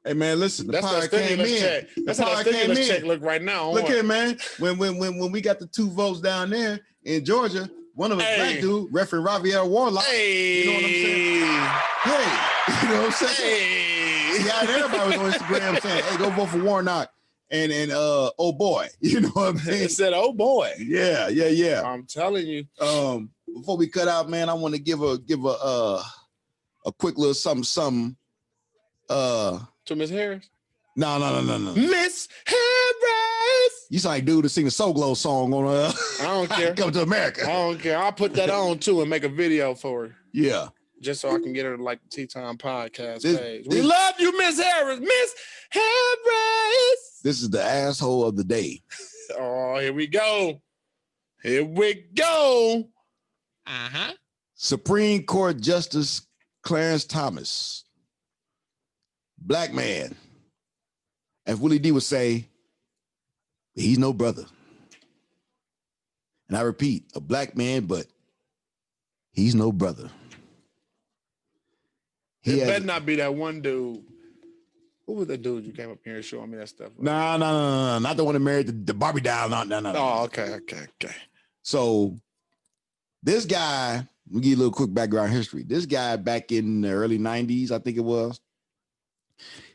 hey man, listen, the that's power came in. That's how the stimulus check look right now. Look here, man. When we got the 2 votes down there in Georgia, one of us black dude, Reverend Raviel Warlock. Hey. You know what I'm saying? Hey, you know what I'm saying? Hey. Yeah, everybody was on Instagram saying, hey, go vote for Warnock and oh boy. You know what I mean? It said, oh boy. Yeah. I'm telling you. Before we cut out, man, I want to give a quick little something. To Miss Harris? No. Miss Harris! You sound like dude to sing the Soul Glow song on I don't care. Come to America. I don't care. I'll put that on too and make a video for her. Yeah. Just so I can get her to like the T-Time podcast page. We love you, Miss Harris. Miss Harris! This is the asshole of the day. Oh, here we go. Uh-huh. Supreme Court Justice Clarence Thomas. Black man. as Willie D would say, he's no brother. And I repeat, a black man, but he's no brother. It better not be that one dude. Who was that dude you came up here and showing me that stuff? No, not the one that married the Barbie doll. No. Oh, okay. So this guy, let me give you a little quick background history. This guy back in the early 90s, I think it was,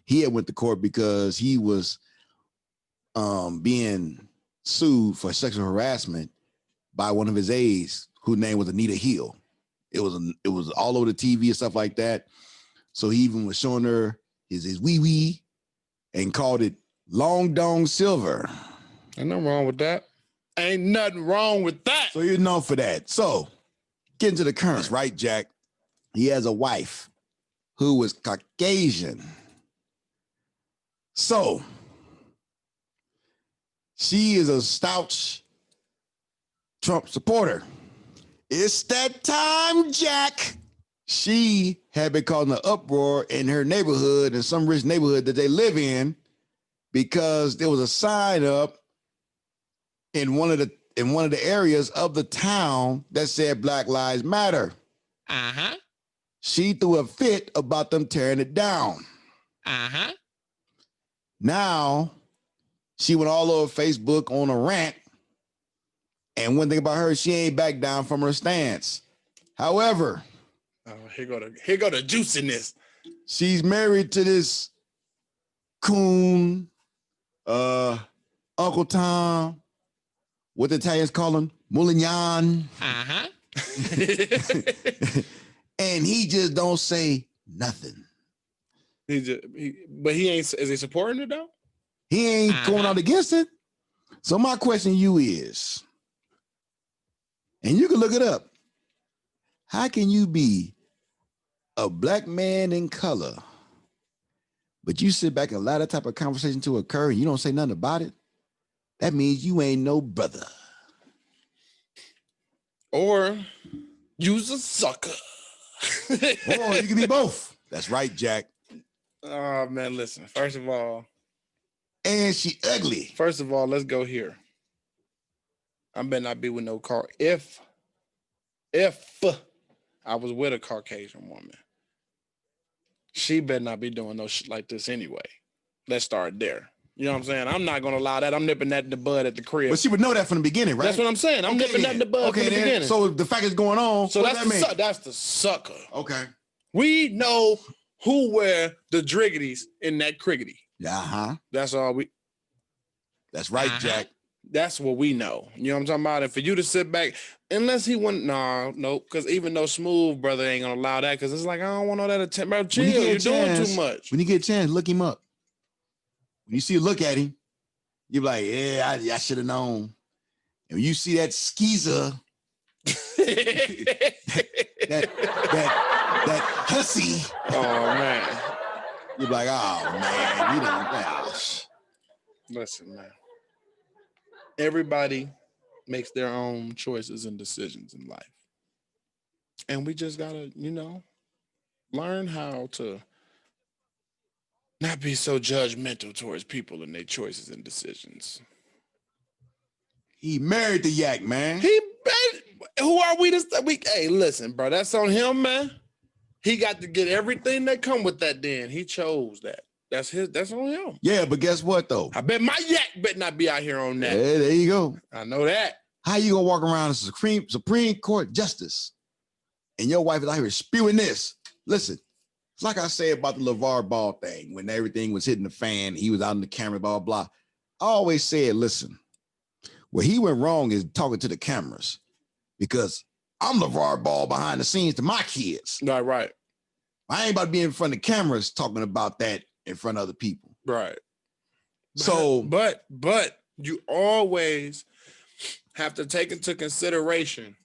he had went to court because he was being sued for sexual harassment by one of his aides, whose name was Anita Hill. It was all over the TV and stuff like that. So he even was showing her his wee and called it Long Dong Silver. Ain't nothing wrong with that. Ain't nothing wrong with that. So you're known for that. So getting to the current, right, Jack? He has a wife who was Caucasian. So she is a staunch Trump supporter. It's that time, Jack. She had been causing an uproar in her neighborhood, in some rich neighborhood that they live in, because there was a sign up in one of the areas of the town that said Black Lives Matter. Uh-huh. She threw a fit about them tearing it down. Uh-huh. Now she went all over Facebook on a rant. And one thing about her, she ain't back down from her stance. However, here go the juiciness. She's married to this coon, Uncle Tom, what the Italians call him, Moulignan. Uh-huh. And he just don't say nothing. But he ain't, is he supporting it though? He ain't going out against it. So my question to you is, and you can look it up, how can you be a black man in color, but you sit back and allow that type of conversation to occur and you don't say nothing about it? That means you ain't no brother. Or you's a sucker. Or you can be both. That's right, Jack. Oh, man, listen. First of all. And she ugly. First of all, let's go here. I better not be with no car. If I was with a Caucasian woman, she better not be doing no shit like this anyway. Let's start there. You know what I'm saying? I'm not going to allow that. I'm nipping that in the bud at the crib. But she would know that from the beginning, right? That's what I'm saying. I'm nipping that in the bud from the beginning. So the fact it's going on, so that's the sucker. Okay. We know who wear the driggities in that criggity. Uh-huh. That's all we. That's right, Jack. That's what we know. You know what I'm talking about? And for you to sit back, unless he wouldn't, nope. Because even though Smooth Brother ain't gonna allow that, because it's like, I don't want all that attention. Bro, chill, you're doing too much. When you get a chance, look him up. When you see a look at him, you're like, yeah, I should have known. And when you see that skeezer, that hussy. Oh man. You're like, oh man, you don't. Listen, man. Everybody makes their own choices and decisions in life. And we just gotta, learn how to not be so judgmental towards people and their choices and decisions. He married the yak, man. Who are we to hey, listen, bro, that's on him, man. He got to get everything that come with that then. He chose that. That's on him. Yeah, but guess what though? I bet my yak better not be out here on that. Yeah, there you go. I know that. How you gonna walk around as a Supreme Court justice and your wife is out here spewing this? Listen, it's like I said about the LeVar Ball thing when everything was hitting the fan, he was out in the camera, blah, blah, blah. I always said, listen, where he went wrong is talking to the cameras because I'm LeVar Ball behind the scenes to my kids. Right. I ain't about to be in front of cameras talking about that in front of other people. Right. So, but you always have to take into consideration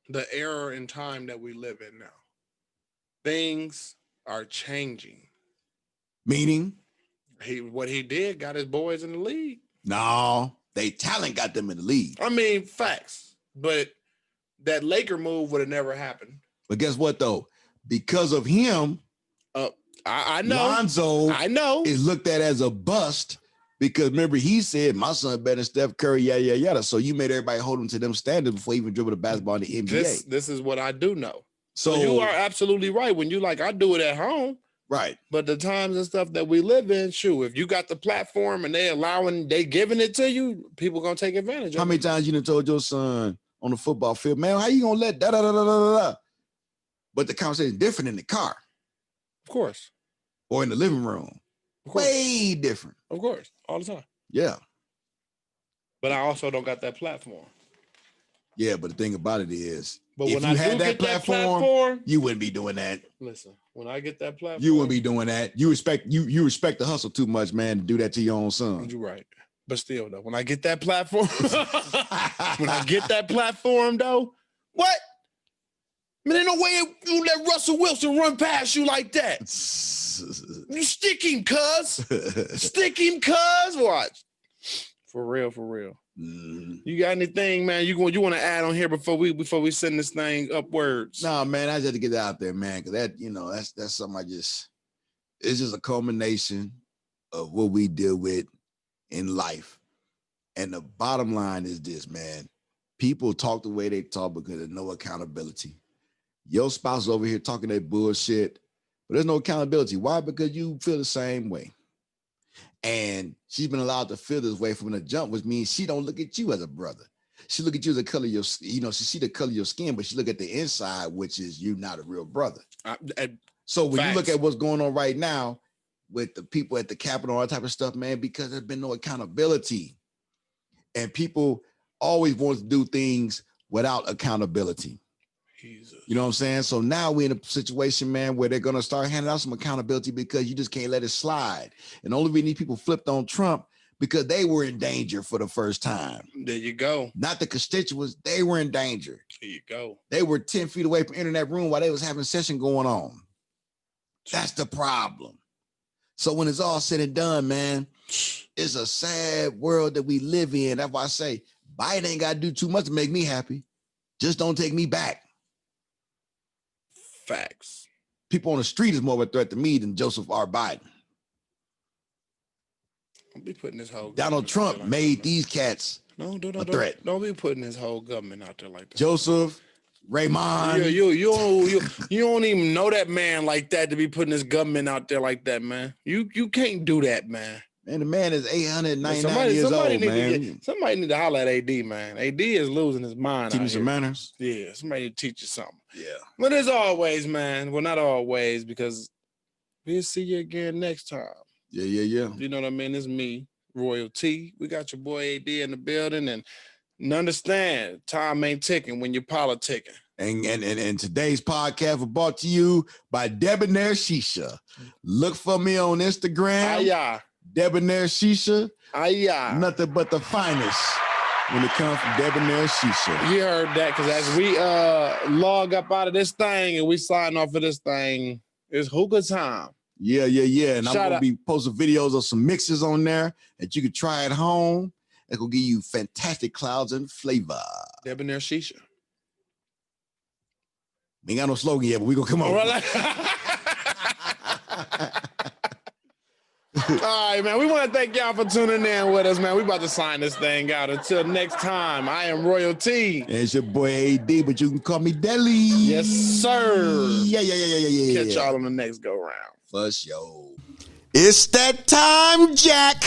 the era in time that we live in now. Things are changing. Meaning? What he did got his boys in the league. No, they talent got them in the league. I mean, facts. But that Laker move would have never happened. But guess what though? Because of him, I know. Lonzo I know. is looked at as a bust because remember he said my son better than Steph Curry, yada yada yada. So you made everybody hold him to them standards before he even dribble the basketball in the NBA. This is what I do know. So you are absolutely right. When you like, I do it at home. Right. But the times and stuff that we live in, shoot, if you got the platform and they giving it to you, people gonna take advantage of it. How many times you done told your son on the football field, man, how you gonna let da da da da da da? But the conversation is different in the car. Of course. Or in the living room. Way different. Of course. All the time. Yeah. But I also don't got that platform. Yeah, but the thing about it is, but if when you I had that platform, you wouldn't be doing that. Listen, when I get that platform, you wouldn't be doing that. You respect the hustle too much, man, to do that to your own son. You're right. But still, though, when I get that platform, though, what? Man, ain't no way you let Russell Wilson run past you like that. You stick him, cuz. Stick him, cuz. Watch. For real, for real. You got anything, man? You want to add on here before we send this thing upwards? Nah, man, I just had to get that out there, man, because that's something it's just a culmination of what we deal with in life. And the bottom line is this, man. People talk the way they talk because there's no accountability. Your spouse is over here talking that bullshit, but there's no accountability. Why? Because you feel the same way. And she's been allowed to feel this way from the jump, which means she don't look at you as a brother. She look at you as the color of your, she see the color of your skin, but she look at the inside, which is you not a real brother. So when you look at what's going on right now with the people at the Capitol, all that type of stuff, man, because there's been no accountability. And people always want to do things without accountability. Jesus. You know what I'm saying? So now we're in a situation, man, where they're going to start handing out some accountability because you just can't let it slide. And only reason these people flipped on Trump because they were in danger for the first time. There you go. Not the constituents. They were in danger. There you go. They were 10 feet away from internet room while they was having session going on. That's the problem. So when it's all said and done, man, it's a sad world that we live in. That's why I say Biden ain't got to do too much to make me happy. Just don't take me back. Facts. People on the street is more of a threat to me than Joseph R. Biden. Don't be putting this whole Donald Trump made these cats a threat. Don't be putting this whole government out there like that. Joseph, Raymond. You don't even know that man like that to be putting this government out there like that, man. You can't do that, man. Man, the man is 899 years old, man. Somebody need to holler at AD, man. AD is losing his mind. Teach me some manners. Yeah, somebody need to teach you something. Yeah. But as always, man. Well, not always, because we'll see you again next time. Yeah. You know what I mean? It's me, Royalty. We got your boy AD in the building, and understand, time ain't ticking when you're politicking. And today's podcast was brought to you by Debonair Shisha. Look for me on Instagram. Debonair Shisha. Nothing but the finest when it comes from Debonair Shisha. You heard that, because as we log up out of this thing and we sign off of this thing, it's hookah time. Yeah. And I'm going to be posting videos of some mixes on there that you can try at home. It's going to give you fantastic clouds and flavor. Debonair Shisha. We ain't got no slogan yet, but we going to come on. All right, man. We want to thank y'all for tuning in with us, man. We about to sign this thing out. Until next time, I am Royalty. And it's your boy AD, but you can call me Deli. Yes, sir. Yeah. Catch y'all on the next go round. For sure. It's that time, Jack.